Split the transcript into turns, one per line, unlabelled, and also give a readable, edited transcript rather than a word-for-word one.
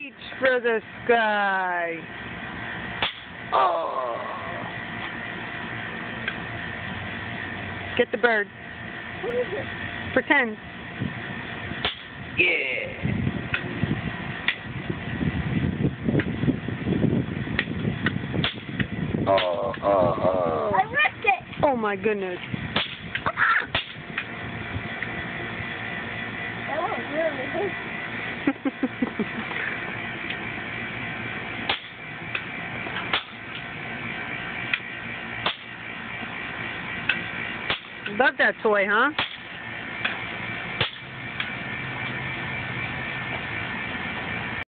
reach for the sky. Oh. Get the bird.
What is it?
Pretend. Yeah.
I ripped it.
Oh my goodness.
That was really big.
Love that toy, huh?